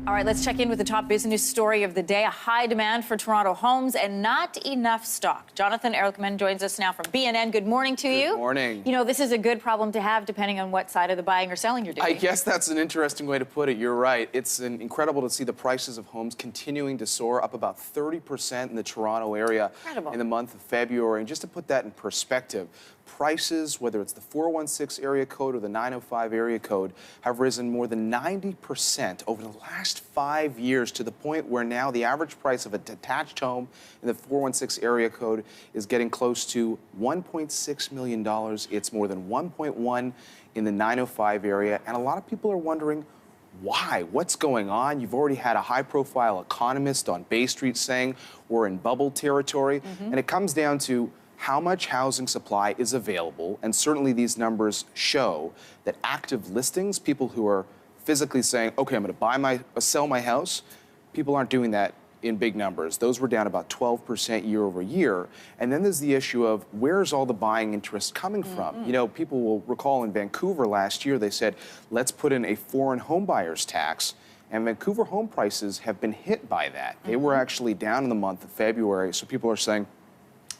All right, let's check in with the top business story of the day. A high demand for Toronto homes and not enough stock. Jonathan Erlichman joins us now from BNN. Good morning to you. Good morning. You know, this is a good problem to have depending on what side of the buying or selling you're doing. I guess that's an interesting way to put it. You're right. It's incredible to see the prices of homes continuing to soar, up about 30% in the Toronto area in the month of February. And just to put that in perspective, prices, whether it's the 416 area code or the 905 area code, have risen more than 90% over the last 5 years, to the point where now the average price of a detached home in the 416 area code is getting close to $1.6 million. It's more than 1.1 in the 905 area. And a lot of people are wondering, why? What's going on? You've already had a high-profile economist on Bay Street saying we're in bubble territory. And it comes down to how much housing supply is available, and certainly these numbers show that active listings, people who are physically saying, okay, I'm going to sell my house, people aren't doing that in big numbers. Those were down about 12% year over year. And then there's the issue of where's all the buying interest coming from? You know, people will recall in Vancouver last year, they said, let's put in a foreign home buyers tax. And Vancouver home prices have been hit by that. They were actually down in the month of February. So people are saying,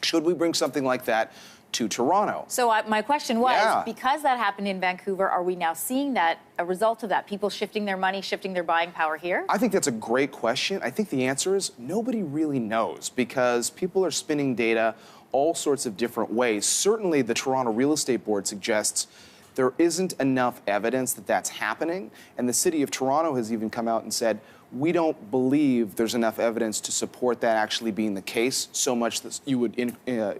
should we bring something like that to Toronto? So my question was, because that happened in Vancouver, are we now seeing that, a result of that, people shifting their money, shifting their buying power here? I think that's a great question. I think the answer is nobody really knows, because people are spinning data all sorts of different ways. Certainly the Toronto Real Estate Board suggests there isn't enough evidence that that's happening. And the City of Toronto has even come out and said, we don't believe there's enough evidence to support that actually being the case, so much that you would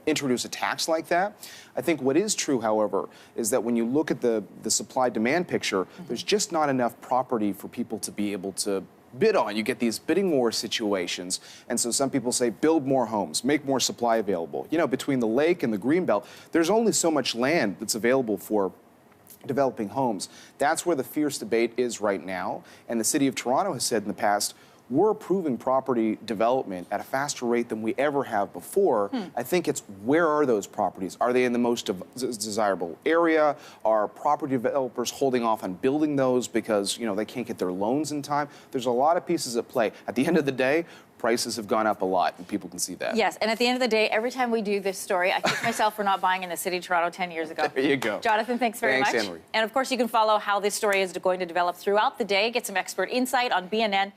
introduce a tax like that. I think what is true, however, is that when you look at the supply-demand picture, there's just not enough property for people to be able to bid on. You get these bidding war situations, and so some people say build more homes, make more supply available. You know, between the lake and the Greenbelt, there's only so much land that's available for developing homes. That's where the fierce debate is right now. And the City of Toronto has said in the past, we're approving property development at a faster rate than we ever have before. I think it's, where are those properties? Are they in the most desirable area? Are property developers holding off on building those because, you know, they can't get their loans in time? There's a lot of pieces at play. At the end of the day, prices have gone up a lot, and people can see that. Yes, and at the end of the day, every time we do this story, I kick myself for not buying in the City of Toronto 10 years ago. There you go. Jonathan, thanks very much. Thanks, Anne-Marie. And of course, you can follow how this story is going to develop throughout the day, get some expert insight on BNN.